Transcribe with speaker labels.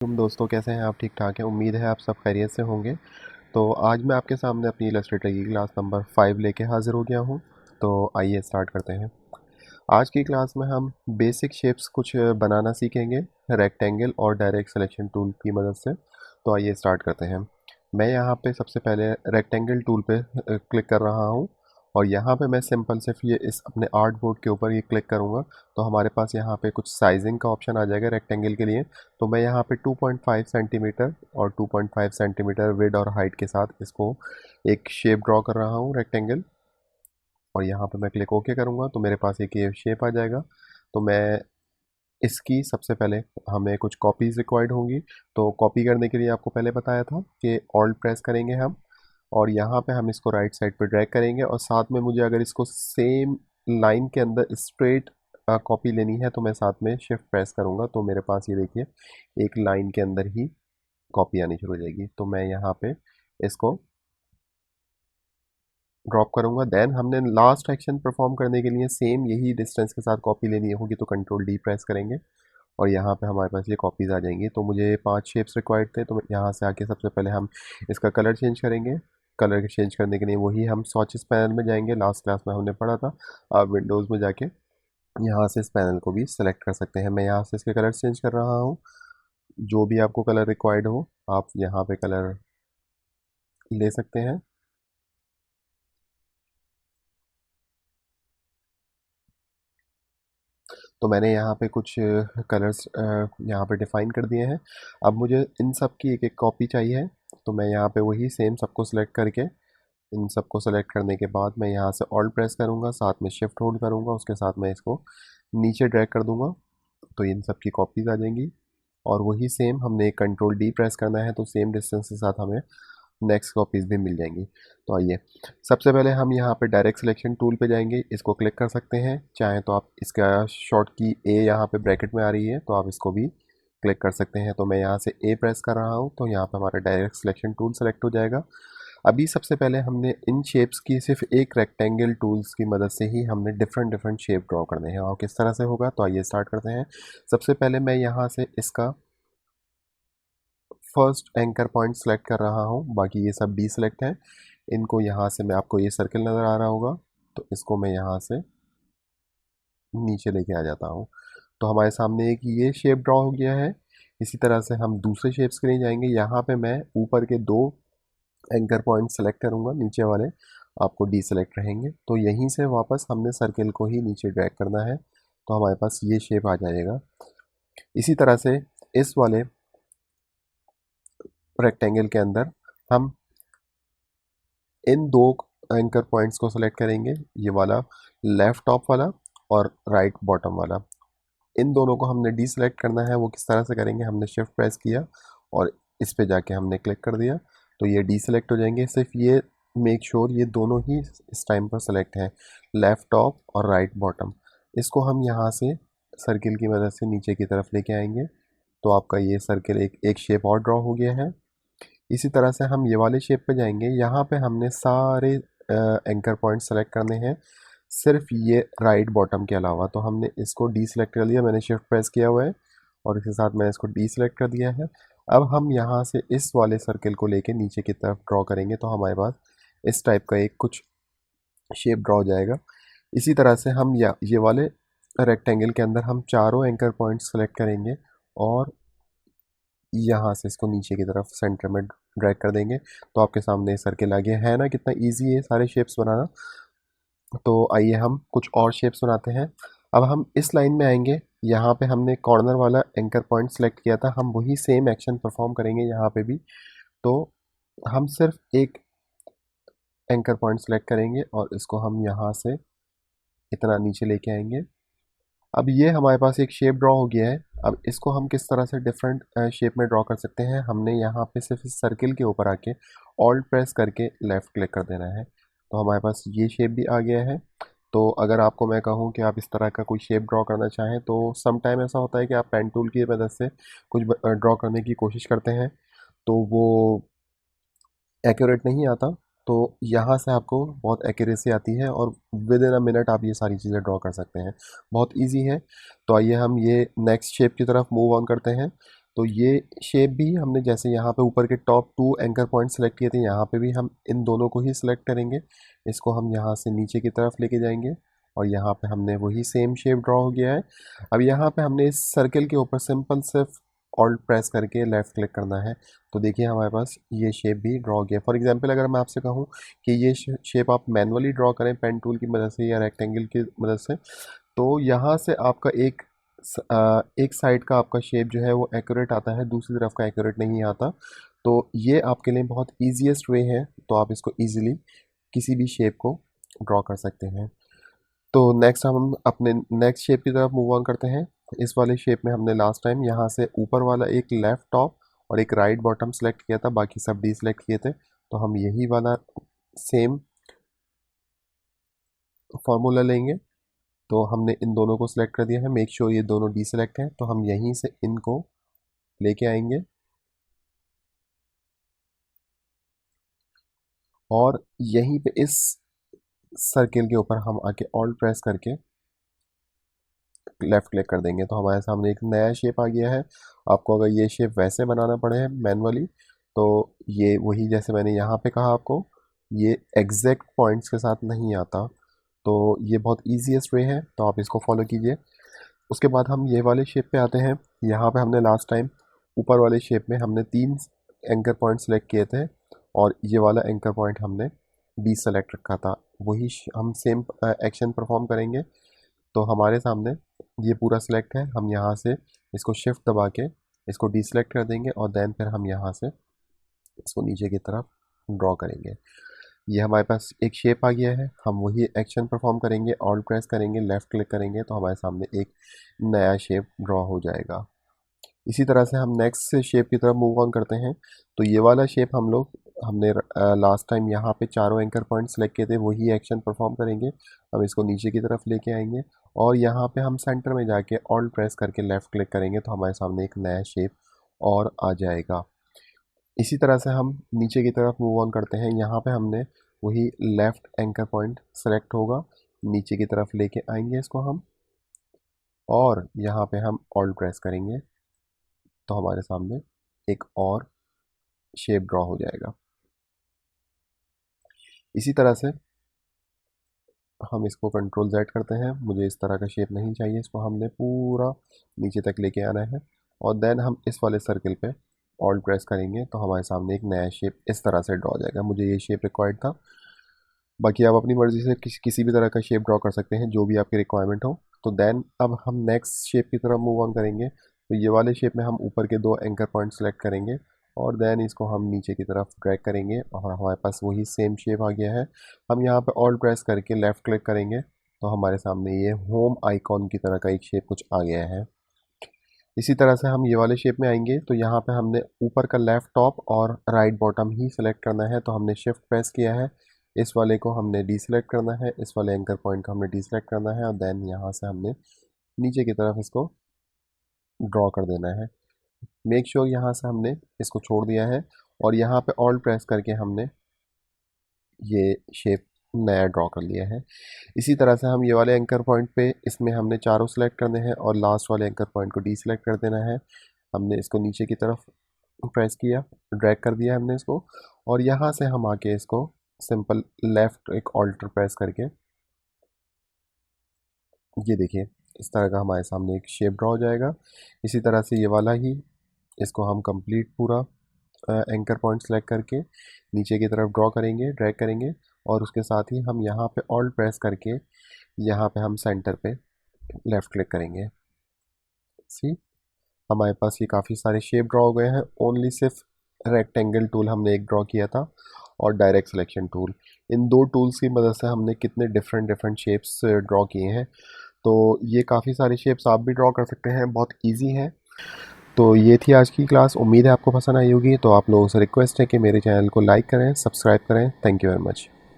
Speaker 1: तुम दोस्तों कैसे हैं? आप ठीक ठाक हैं? उम्मीद है आप सब खैरियत से होंगे। तो आज मैं आपके सामने अपनी इलस्ट्रेटर की क्लास नंबर 5 लेके हाज़िर हो गया हूँ। तो आइए स्टार्ट करते हैं। आज की क्लास में हम बेसिक शेप्स कुछ बनाना सीखेंगे रेक्टेंगल और डायरेक्ट सिलेक्शन टूल की मदद से। तो आइए स्टार्ट करते हैं। मैं यहाँ पे सबसे पहले रेक्टेंगल टूल पे क्लिक कर रहा हूँ और यहाँ पे मैं सिंपल सिर्फ ये इस अपने आर्ट बोर्ड के ऊपर ये क्लिक करूँगा तो हमारे पास यहाँ पे कुछ साइजिंग का ऑप्शन आ जाएगा रेक्टेंगल के लिए। तो मैं यहाँ पे 2.5 सेंटीमीटर और 2.5 सेंटीमीटर विड्थ और हाइट के साथ इसको एक शेप ड्रॉ कर रहा हूँ रेक्टेंगल। और यहाँ पे मैं क्लिक ओके करूँगा तो मेरे पास एक ये शेप आ जाएगा। तो मैं इसकी सबसे पहले हमें कुछ कॉपीज़ रिक्वायर्ड होंगी। तो कॉपी करने के लिए आपको पहले बताया था कि ऑल्ट प्रेस करेंगे हम और यहाँ पे हम इसको राइट साइड पे ड्रैग करेंगे और साथ में मुझे अगर इसको सेम लाइन के अंदर स्ट्रेट कॉपी लेनी है तो मैं साथ में शिफ्ट प्रेस करूँगा तो मेरे पास ये देखिए एक लाइन के अंदर ही कॉपी आनी शुरू हो जाएगी। तो मैं यहाँ पे इसको ड्रॉप करूँगा। देन हमने लास्ट एक्शन परफॉर्म करने के लिए सेम यही डिस्टेंस के साथ कॉपी लेनी होगी तो कंट्रोल डी प्रेस करेंगे और यहाँ पे हमारे पास ये कॉपीज़ आ जाएंगी। तो मुझे 5 शेप्स रिक्वायर्ड थे तो यहाँ से आके सबसे पहले हम इसका कलर चेंज करेंगे। कलर चेंज करने के लिए वही हम स्वॉचेस पैनल में जाएंगे, लास्ट क्लास में हमने पढ़ा था। आप विंडोज़ में जाके यहाँ से इस पैनल को भी सिलेक्ट कर सकते हैं। मैं यहाँ से इसके कलर चेंज कर रहा हूँ। जो भी आपको कलर रिक्वायर्ड हो आप यहाँ पे कलर ले सकते हैं। तो मैंने यहाँ पे कुछ कलर्स यहाँ पे डिफ़ाइन कर दिए हैं। अब मुझे इन सब की एक एक कॉपी चाहिए। तो मैं यहाँ पे वही सेम सबको सिलेक्ट करके इन सबको सेलेक्ट करने के बाद मैं यहाँ से ऑल्ट प्रेस करूँगा, साथ में शिफ्ट होल्ड करूँगा, उसके साथ मैं इसको नीचे ड्रैग कर दूँगा तो इन सब की कॉपीज़ आ जाएंगी। और वही सेम हमने कंट्रोल डी प्रेस करना है तो सेम डिस्टेंस के साथ हमें नेक्स्ट कॉपीज़ भी मिल जाएंगी। तो आइए सबसे पहले हम यहाँ पे डायरेक्ट सिलेक्शन टूल पे जाएंगे, इसको क्लिक कर सकते हैं। चाहे तो आप इसका शॉर्ट की ए यहाँ पे ब्रैकेट में आ रही है तो आप इसको भी क्लिक कर सकते हैं। तो मैं यहाँ से ए प्रेस कर रहा हूँ तो यहाँ पे हमारा डायरेक्ट सिलेक्शन टूल सेलेक्ट हो जाएगा। अभी सबसे पहले हमने इन शेप्स की सिर्फ एक रेक्टेंगल टूल्स की मदद से ही हमने डिफरेंट डिफरेंट शेप ड्रॉ करने हैं और किस तरह से होगा तो आइए स्टार्ट करते हैं। सबसे पहले मैं यहाँ से इसका फर्स्ट एंकर पॉइंट सेलेक्ट कर रहा हूँ, बाकी ये सब डी सेलेक्ट है। इनको यहाँ से मैं आपको ये सर्कल नज़र आ रहा होगा तो इसको मैं यहाँ से नीचे लेके आ जाता हूँ। तो हमारे सामने एक ये शेप ड्रॉ हो गया है। इसी तरह से हम दूसरे शेप्स के लिए जाएंगे। यहाँ पे मैं ऊपर के दो एंकर पॉइंट सेलेक्ट करूँगा, नीचे वाले आपको डी सेलेक्ट रहेंगे। तो यहीं से वापस हमने सर्कल को ही नीचे ड्रैग करना है तो हमारे पास ये शेप आ जाएगा। इसी तरह से इस वाले रेक्टेंगल के अंदर हम इन दो एंकर पॉइंट्स को सेलेक्ट करेंगे, ये वाला लेफ़्ट टॉप वाला और राइट बॉटम वाला। इन दोनों को हमने डी सेलेक्ट करना है। वो किस तरह से करेंगे, हमने शिफ्ट प्रेस किया और इस पे जाके हमने क्लिक कर दिया तो ये डी सेलेक्ट हो जाएंगे। सिर्फ ये मेक श्योर ये दोनों ही इस टाइम पर सेलेक्ट हैं, लेफ़्ट टॉप और राइट बॉटम। इसको हम यहाँ से सर्किल की मदद से नीचे की तरफ लेके आएंगे तो आपका ये सर्किल एक शेप और ड्रॉ हो गया है। इसी तरह से हम ये वाले शेप पे जाएंगे। यहाँ पे हमने सारे एंकर पॉइंट सेलेक्ट करने हैं सिर्फ ये राइट बॉटम के अलावा। तो हमने इसको डी सेलेक्ट कर लिया, मैंने शिफ्ट प्रेस किया हुआ है और इसके साथ मैंने इसको डी सेलेक्ट कर दिया है। अब हम यहाँ से इस वाले सर्किल को लेके नीचे की तरफ ड्रॉ करेंगे तो हमारे पास इस टाइप का एक कुछ शेप ड्रॉ हो जाएगा। इसी तरह से हम ये वाले रेक्टेंगल के अंदर हम चारों एंकर पॉइंट सेलेक्ट करेंगे और यहाँ से इसको नीचे की तरफ सेंटर में ड्रैग कर देंगे तो आपके सामने सर्किल आ गया है ना। कितना इजी है सारे शेप्स बनाना। तो आइए हम कुछ और शेप्स बनाते हैं। अब हम इस लाइन में आएंगे, यहाँ पे हमने कॉर्नर वाला एंकर पॉइंट सेलेक्ट किया था, हम वही सेम एक्शन परफॉर्म करेंगे यहाँ पे भी। तो हम सिर्फ एक एंकर पॉइंट सेलेक्ट करेंगे और इसको हम यहाँ से इतना नीचे लेके आएंगे। अब ये हमारे पास एक शेप ड्रॉ हो गया है। अब इसको हम किस तरह से डिफरेंट शेप में ड्रॉ कर सकते हैं, हमने यहाँ पे सिर्फ इस सर्किल के ऊपर आके ऑल्ट प्रेस करके लेफ़्ट क्लिक कर देना है तो हमारे पास ये शेप भी आ गया है। तो अगर आपको मैं कहूँ कि आप इस तरह का कोई शेप ड्रॉ करना चाहें तो सम टाइम ऐसा होता है कि आप पेन टूल की मदद से कुछ ड्रॉ करने की कोशिश करते हैं तो वो एक्यूरेट नहीं आता। तो यहाँ से आपको बहुत एक्यूरेसी आती है और विद इन अ मिनट आप ये सारी चीज़ें ड्रॉ कर सकते हैं। बहुत इजी है। तो आइए हम ये नेक्स्ट शेप की तरफ मूव ऑन करते हैं। तो ये शेप भी हमने जैसे यहाँ पे ऊपर के टॉप 2 एंकर पॉइंट सेलेक्ट किए थे, यहाँ पे भी हम इन दोनों को ही सिलेक्ट करेंगे। इसको हम यहाँ से नीचे की तरफ लेके जाएंगे और यहाँ पे हमने वही सेम शेप ड्रॉ हो गया है। अब यहाँ पे हमने इस सर्कल के ऊपर सिंपल सिर्फ ऑल्ट प्रेस करके लेफ़्ट क्लिक करना है। तो देखिए हमारे पास ये शेप भी ड्रॉ हो गया। फॉर एग्जांपल अगर मैं आपसे कहूँ कि ये शेप आप मैनुअली ड्रॉ करें पेन टूल की मदद से या रेक्टेंगल की मदद से, तो यहाँ से आपका एक साइड का आपका शेप जो है वो एक्यूरेट आता है, दूसरी तरफ का एक्यूरेट नहीं आता। तो ये आपके लिए बहुत ईजीएस्ट वे है, तो आप इसको ईजिली किसी भी शेप को ड्रॉ कर सकते हैं। तो नेक्स्ट हम अपने नेक्स्ट शेप की तरफ मूव ऑन करते हैं। इस वाले शेप में हमने लास्ट टाइम यहाँ से ऊपर वाला एक लेफ़्ट टॉप और एक राइट बॉटम सेलेक्ट किया था, बाकी सब डी सेलेक्ट किए थे। तो हम यही वाला सेम फार्मूला लेंगे। तो हमने इन दोनों को सिलेक्ट कर दिया है, मेक श्योर ये दोनों डी सेलेक्ट हैं। तो हम यहीं से इनको लेके आएंगे और यहीं पे इस सर्किल के ऊपर हम आके ऑल्ट प्रेस करके लेफ़्ट क्लिक कर देंगे। तो हमारे सामने एक नया शेप आ गया है। आपको अगर ये शेप वैसे बनाना पड़े मैनुअली, तो ये वही जैसे मैंने यहाँ पे कहा आपको, ये एग्जैक्ट पॉइंट्स के साथ नहीं आता। तो ये बहुत ईजीएस्ट वे है, तो आप इसको फॉलो कीजिए। उसके बाद हम ये वाले शेप पे आते हैं। यहाँ पे हमने लास्ट टाइम ऊपर वाले शेप में हमने 3 एंकर पॉइंट सेलेक्ट किए थे और ये वाला एंकर पॉइंट हमने डी सेलेक्ट रखा था। वही हम सेम एक्शन परफॉर्म करेंगे। तो हमारे सामने ये पूरा सिलेक्ट है, हम यहाँ से इसको शिफ्ट दबा के इसको डीसेलेक्ट कर देंगे और देन फिर हम यहाँ से इसको नीचे की तरफ ड्रॉ करेंगे। ये हमारे पास एक शेप आ गया है। हम वही एक्शन परफॉर्म करेंगे, ऑल्ट प्रेस करेंगे, लेफ़्ट क्लिक करेंगे, तो हमारे सामने एक नया शेप ड्रॉ हो जाएगा। इसी तरह से हम नेक्स्ट शेप की तरफ मूव ऑन करते हैं। तो ये वाला शेप हमने लास्ट टाइम यहाँ पे चारों एंकर पॉइंट सेलेक्ट किए थे, वही एक्शन परफॉर्म करेंगे। हम इसको नीचे की तरफ लेके आएंगे और यहाँ पे हम सेंटर में जाके ऑल्ट प्रेस करके लेफ़्ट क्लिक करेंगे, तो हमारे सामने एक नया शेप और आ जाएगा। इसी तरह से हम नीचे की तरफ मूव ऑन करते हैं। यहाँ पे हमने वही लेफ़्ट एंकर पॉइंट सेलेक्ट होगा, नीचे की तरफ लेके आएंगे इसको हम और यहाँ पे हम ऑल्ट प्रेस करेंगे, तो हमारे सामने एक और शेप ड्रॉ हो जाएगा। इसी तरह से हम इसको कंट्रोल Z करते हैं। मुझे इस तरह का शेप नहीं चाहिए, इसको हमने पूरा नीचे तक लेके आना है और देन हम इस वाले सर्किल पे ऑल्ट प्रेस करेंगे, तो हमारे सामने एक नया शेप इस तरह से ड्रॉ हो जाएगा। मुझे ये शेप रिक्वायर्ड था, बाकी आप अपनी मर्ज़ी से किसी भी तरह का शेप ड्रॉ कर सकते हैं, जो भी आपकी रिक्वायरमेंट हो। तो देन अब हम नेक्स्ट शेप की तरफ मूव ऑन करेंगे। तो ये वाले शेप में हम ऊपर के 2 एंकर पॉइंट सेलेक्ट करेंगे और देन इसको हम नीचे की तरफ ड्रैग करेंगे और हमारे पास वही सेम शेप आ गया है। हम यहाँ पे ऑल्ट प्रेस करके लेफ़्ट क्लिक करेंगे, तो हमारे सामने ये होम आइकॉन की तरह का एक शेप कुछ आ गया है। इसी तरह से हम ये वाले शेप में आएंगे। तो यहाँ पे हमने ऊपर का लेफ़्ट टॉप और राइट बॉटम ही सेलेक्ट करना है, तो हमने शिफ्ट प्रेस किया है। इस वाले को हमने डीसेलेक्ट करना है, इस वाले एंकर पॉइंट को हमने डीसेलेक्ट करना है और देन यहाँ से हमने नीचे की तरफ इसको ड्रॉ कर देना है। मेक श्योर यहाँ से हमने इसको छोड़ दिया है और यहाँ पे ऑल्ट प्रेस करके हमने ये शेप नया ड्रॉ कर लिया है। इसी तरह से हम ये वाले एंकर पॉइंट पे इसमें हमने चारों सेलेक्ट करने हैं और लास्ट वाले एंकर पॉइंट को डीसेलेक्ट कर देना है। हमने इसको नीचे की तरफ प्रेस किया, ड्रैग कर दिया हमने इसको और यहाँ से हम आके इसको सिंपल लेफ़्ट एक ऑल्टर प्रेस करके ये देखिए इस तरह का हमारे सामने एक शेप ड्रॉ हो जाएगा। इसी तरह से ये वाला ही इसको हम कंप्लीट पूरा एंकर पॉइंट सेलेक्ट करके नीचे की तरफ ड्रॉ करेंगे, ड्रैग करेंगे और उसके साथ ही हम यहाँ पे ऑल्ट प्रेस करके यहाँ पे हम सेंटर पे लेफ़्ट क्लिक करेंगे। सी हमारे पास ये काफ़ी सारे शेप ड्रॉ हो गए हैं। ओनली सिर्फ रेक्टेंगल टूल हमने एक ड्रॉ किया था और डायरेक्ट सिलेक्शन टूल, इन 2 टूल्स की मदद से हमने कितने डिफरेंट डिफरेंट शेप्स ड्रॉ किए हैं। तो ये काफ़ी सारे शेप्स आप भी ड्रॉ कर सकते हैं, बहुत ईजी है। तो ये थी आज की क्लास, उम्मीद है आपको पसंद आई होगी। तो आप लोगों से रिक्वेस्ट है कि मेरे चैनल को लाइक करें, सब्सक्राइब करें। Thank you very much.